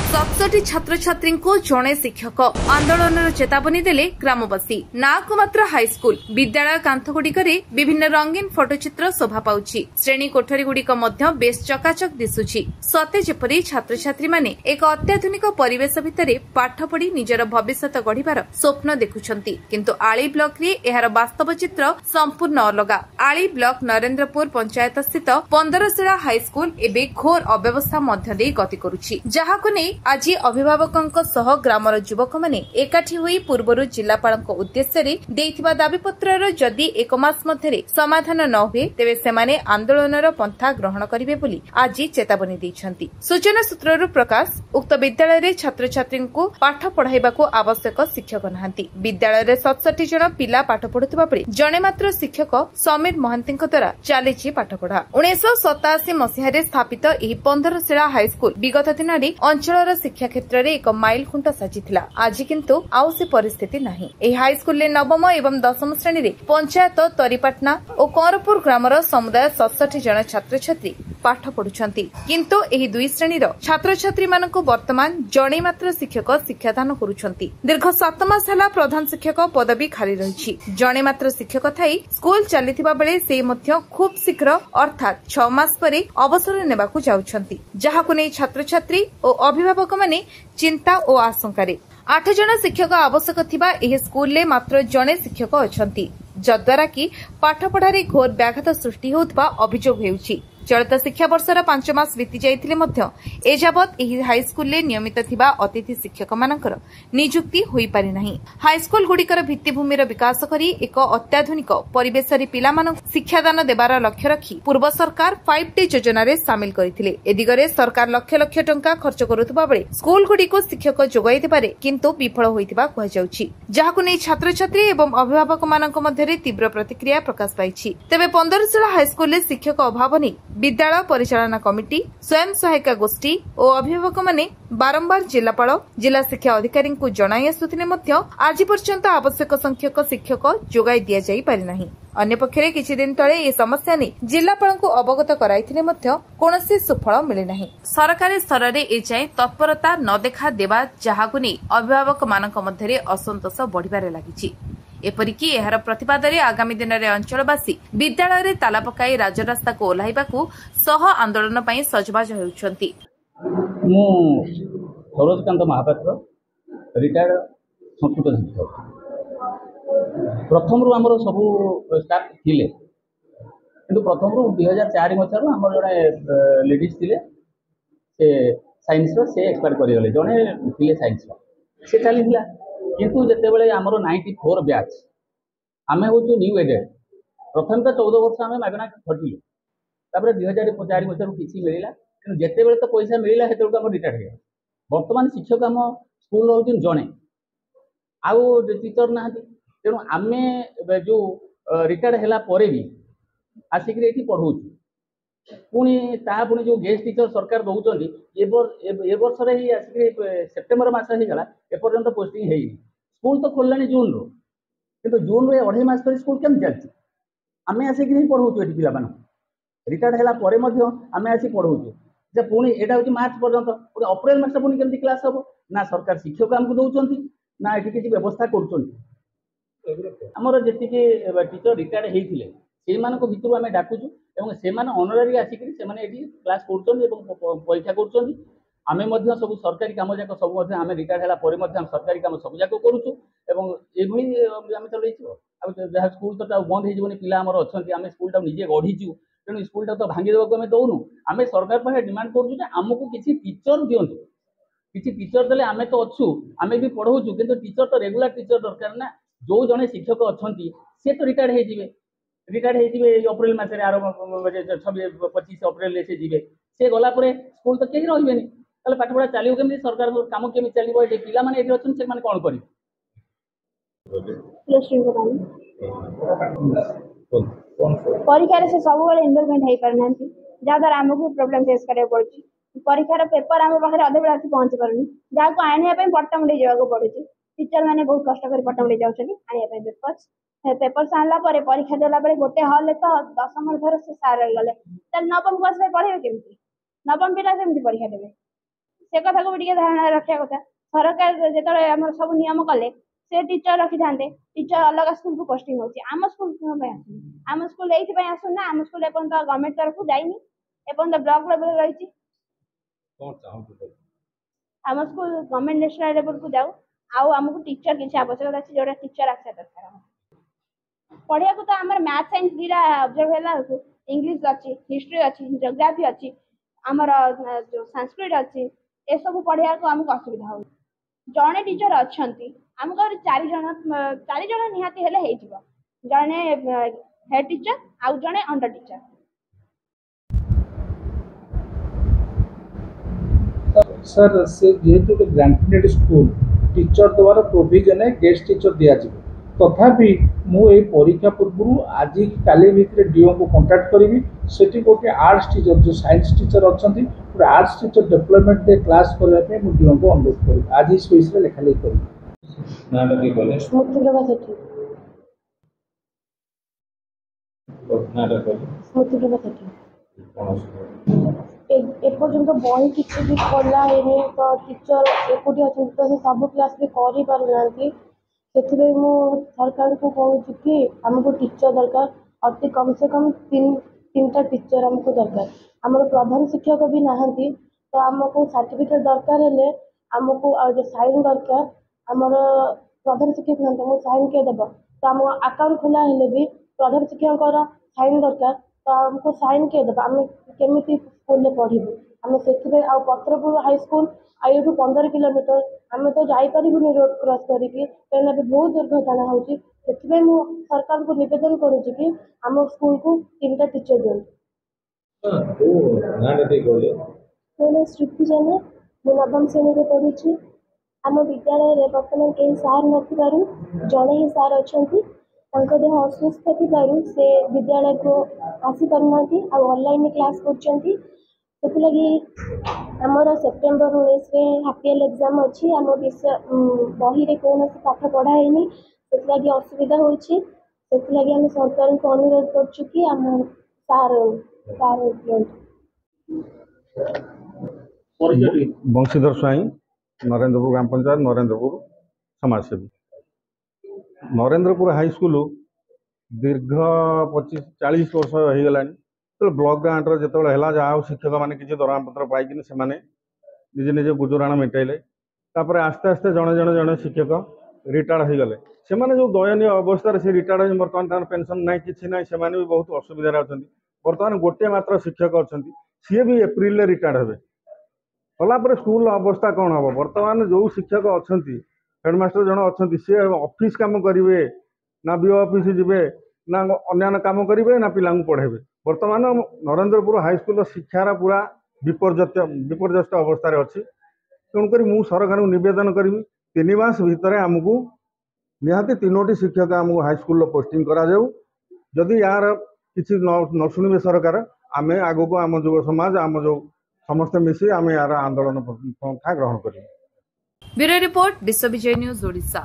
67 छात्र छात्री को जड़े शिक्षक आंदोलन चेतावनी देले ग्रामवासी ना को मात्र हाईस्कूल विद्यालय कांथगुड़िक विभिन्न रंगीन फोटोचित्र शोभा पाउछि। श्रेणी कोठरी गुड़िक बेस चकाचक दिशुछि। सते जेपरि छात्र छात्री माने एक अत्याधुनिक परिवेश भितर पाठ पढ़ी निजर भविष्यत गढ़िबार स्वप्न देखुछंती, किंतु आली ब्लॉक रे एहार वास्तव चित्र संपूर्ण अलग। आली ब्लॉक नरेंद्रपुर पंचायत स्थित 15शिला हाईस्कूल एबे घोर अव्यवस्था मध्य दे गति करुछि, जहाको नै आज अभिभावकों सह ग्रामर युवक माने एकाठी होई पूर्वरु जिलापालक उद्देश्य रे देइथिबा दाबीपत्रर जदि एक मास मध्यरे समाधान न हुए तेबे सेमाने आंदोलनर पंथा ग्रहण करिवे बोली आज चेतावनी दैछंती। सूचना सूत्ररु प्रकाश उक्त विद्यालय रे छात्र छात्री को पाठ पढ़ाइबाको आवश्यक शिक्षक नहांती। विद्यालय रे 67 जन पिला पाठ पढुथिबा परे जणे मात्र शिक्षक समीर महांतीଙ୍କ द्वारा चालिछि पाठ पढ़ा। 1987 मसिहा रे स्थापित एही 15शिला हाईस्कूल विगत दिन रे अंचल शिक्षा क्षेत्र में एक माइल खुंट साजिथिला। आज किंतु आउ से परिस्थिति नहीं। एही हाईस्कूल ले नवम एवं दशम श्रेणी रे पंचायत तरीपाटना और कंरपुर ग्रामर समुदाय 67 जन छात्र छात्री पाठ पढ़ुछंती, किंतु एही दुई श्रेणीर छात्र छात्री मानकु वर्तमान जणे मात्र शिक्षक शिक्षादान करुछंती। दीर्घ 7 मास हला प्रधान शिक्षक पदवी खाली रहिछि। जणे मात्र शिक्षक थाई स्कूल चलिथिबा बेले से मध्य खूब शीघ्र अर्थात 6 मास परे अवसर नेबाकु जाउछंती, जहाकु नै छात्र छात्री और अभिभावक माने चिंता और आशंका। 8 जन शिक्षक आवश्यक थिबा एही स्कूल ले मात्र जणे शिक्षक अछंती, जद्वारा कि पाठ पढ़ारे घोर व्याघात सृष्टि होउतबा अभियोग हेउछि। चलित शिक्षा वर्षर 5 मास बीती जाइथिले मध्य एजाबत एही हाईस्कूल ले नियमित थिबा अतिथि शिक्षक मानकर नियुक्ति होई पारि नाही। हाईस्कूल गुड़िकर भित्तिभूमिर विकास करी एक अत्याधुनिक परिवेश रे पिला मानक शिक्षादान देबार लक्ष्य रखी पूर्व सरकार 5T योजना रे शामिल करथिले। ए दिगरे सरकार लक्ष लक्ष टंका खर्च करुथबा बेले स्कूल गुड़िको शिक्षक जोगाई देबारे किंतु विफल होइतिबा कहै जाउछि, जहाकु नै छात्र छात्री एवं अभिभावक मानक मध्यरे तीव्र प्रतिक्रिया प्रकाश पाइछि। तेबे 15शिला हाईस्कूल ले शिक्षक अभाव नै विद्यालय परिचालना कमिटी, स्वयं सहायिका गोष्ठी और अभिभावक माने बारंबार जिलापाल जिला शिक्षा अधिकारी को जणाई आसुथिले मध्य आज पर्यंत आवश्यक संख्यक शिक्षक जोगाई दिया जाई पारि नाही। अन्य पक्षरे किछि दिन तळे ए समस्या नै जिलापाल को अवगत कराइथिले मध्य कोनोसी सुफल मिले नाही। सरकारी स्तर रे ए जाय तत्परता न देखा देबा जहाकु नै अभिभावक मानक मध्यरे असंतोष बढ़िबारे लागिछि। एपरिकी एहार प्रतिवाद रे आगामी दिन में अंचलवासी विद्यालय रे ताला पकाई राजरास्ता को ओह्लाइबाकू सह आंदोलन पई सजबाज हेउछंती। मु सरोजकांत महापात्र रिटायर्ड संस्कृत शिक्षक। प्रथम आमर सब स्टाफ थिले, किंतु प्रथम 2004 मसीह आम जड़े लेडीज थिले से साइंस से एक्सपायर करिगले, जड़े थिले साइंस से चलीला। किंतु जितेबाला आमर 94 बैच आम हूँ न्यू एडेड। प्रथम तो 14 वर्ष आम मागणा खटिलु, 2004 मसीह किसी मिलला, कि जिते तो पैसा मिलला से रिटायर्ड हो। बर्तमान शिक्षक आम स्कूल हूँ जड़े आउ टीचर ना, तेणु आम जो रिटायर्ड है भी आसिक पढ़ाऊ पुणी पुणी जो गेस्ट टीचर सरकार दौरान ए वर्ष ही आसिक सेप्टेम्बर मस होगा एपर्यंत पोस्टिंग है। स्कूल तो खोलला जून रू, किंतु जून रे 2.5 मास स्कूल केम चलती आम आसिक पढ़ाऊ ये पिला रिटायर्ड है आम आसिक पढ़ाऊ जे पुणी यहाँ हूँ मार्च पर्यंत अप्रैल मास पुणी केमती क्लास हम ना सरकार शिक्षक आमको दौरान ना ये किसी व्यवस्था करमर जी टीचर रिटायर्ड होते से भितर आम डाकुचु और से अनरारी आसिक क्लास करीक्षा कर। आम सब सरकारी काम जाक सब आम रिटायर्ड है सरकारी काम सब जाक करुचु आम चलू। जहाँ स्कूल तो बंद हो पिला अच्छा आम स्कूल निजे गढ़ीचु, तेणु स्कूल तो भांगीदेवा आम दौनु। आम सरकार पाखे डिमांड करूँ आमको किसी टीचर दिंतु, किसी टीचर देले आम तो अच्छु आम भी पढ़ाऊँ, किंतु टीचर तो रेगुलर टीचर दरकार ना। जो जड़े शिक्षक अच्छा सी तो रिटायर्ड होते अप्रैल मसरे आर 25 अप्रैल से जी सी गलापर स्कूल तो कहीं रही पाठ पढ़ा चलो केमी सरकार कम केमी चलो ये पिला माने ये अच्छे से कौन कर परीक्षा से सब इनवॉल्वमेंट हो पारना जहाद्वारा आमको प्रोब्लेम फेस करा पड़ी। परीक्षार पेपर आम पाखे अधे बेला पहुंची पारूनी, जहाँ को आने पट्टामुंडी जावाक पड़े। टीचर मैंने बहुत कष्ट कर पट्टामुंडी जाने पेपर्स आनला परीक्षा देला बेले गोटे हल तो 10 धर से सार रहीगले, नवम क्लास में पढ़े केमती नवम पिला केमती परीक्षा देवे। से कथा को भी धारणा रखा कथा सरकार जो आम सब नियम कले से टीचर रखी था टीचर अलग स्कूल को पोस्टिंग होची आम स्कूल आम स्कूल ये आसुना आम स्कूल एपर्तंत गवर्नमेंट तरफ जाइनी एपर्तंत ब्लॉक लेवल रही आम स्कूल गवर्नमेंट नेशनल लेवल को जाऊ आउ आमको टीचर किसी आवश्यकता अच्छी जो टीचर आसा दरकार पढ़िया को तो आम मैथ साइंस दीटा ऑब्जर्व है इंग्लिश अच्छी हिस्ट्री अच्छी जियोग्राफी अच्छी आमर जो संस्कृत अच्छी ए सब पढ़िया को आमको असुविधा हो जड़े टीचर अच्छा आमको 4 जन निहाती हेले जड़े हेड टीचर आउ जड़े अंडर टीचर सर से जेहेतु ग्रांटेड स्कूल टीचर द्वारा प्रोविजन है गेस्ट टीचर दिया तथापि मुझे परीक्षा पूर्व आज काली भितर डीओ को कांटेक्ट करी सेठी गोटे आर्ट्स टीचर जो साइंस टीचर अच्छा आर्ट्स टीचर डेवलपमेंट दे क्लास करने डीओ को अनुरोध करी आज इस विषय लेखा लिख करी एपर्तंत बही किसी भी खोला है तो टीचर एकुटिया अच्छा तो से सब क्लास भी कर पारना से सरकार को कहूँ कि आमको टीचर दरकार अति कम से कम 3टा टीचर आमको दरकार आमर प्रधान शिक्षक भी नहांती तो आमको सर्टिफिकेट दरकार है आमको जो साइन दरकार आमर प्रधान शिक्षक ना तुमको साइन किए देव तो आम अकाउंट खोला है भी प्रधान शिक्षक साइन दरकार तो आमको साइन किए देव आम केमी स्कूल में पढ़ू आम से पत्रपुर हाईस्कूल आई 15 किलोमीटर आम तो जापरूनी रोड क्रॉस करके कहीं बहुत दुर्घटना होती सरकार को निवेदन करुच्ची कि आम स्कूल को 3टा टीचर दिखाई मोर श्रुति जेना मु नवम श्रेणी में पढ़ुची आम विद्यालय में बर्तमान कई सार नथिबारु जड़े ही सार अच्छा देह असुस्थ थी से विद्यालय को आसी पारना ऑनलाइन क्लास कर आमर सेप्टेम्बर 19 हाफियल एग्जाम अच्छी आम विषय बही रे कौन पाठ पढ़ाई से असुविधा होती आम सरकार को अनुरोध करछु कि आम सार बंशीधर स्वाई नरेंद्रपुर ग्राम पंचायत नरेंद्रपुर समाजसेवी नरेंद्रपुर हाईस्कूल दीर्घ 25-40 वर्ष हो गला तो ब्लॉक ग्रांटर जो है जहाँ शिक्षक मैंने किसी दरमा पत्र पाई निजे निजे गुजराण मेटाइले आस्ते आस्ते जड़े जड़े जड़े शिक्षक रिटायर्ड हो गले से जो दयनीय अवस्था से रिटायर्ड बर्तमान पेंशन ना कि ना से भी बहुत असुविधा अच्छा बर्तमान गोटे मात्र शिक्षक अच्छा सी भी एप्रिल रिटायर्ड हे कलापर स्कूल अवस्था कौन हम बर्तमान जो शिक्षक अच्छा हेडमास्टर जन अच्छा सी ऑफिस काम करेंगे ना बीओ ऑफिस जी ना अन्य काम करेंगे ना पिला पढ़ेबे बर्तमान नरेंद्रपुर हाईस्कूल शिक्षार पूरा विपर्यस्त अवस्था अच्छी तेणुक मु सरकार को निवेदन करी 3 मास भितर आमको निहाती 3टी शिक्षक आमको हाईस्कूल पोस्टिंग करा जदि यार किसी न शुणे सरकार आम आग को आम युव समाज आम जो समस्ते मिसी आम यार आंदोलन पंथा ग्रहण कर। ब्यूरो रिपोर्ट विश्व विजय न्यूज ओडिशा।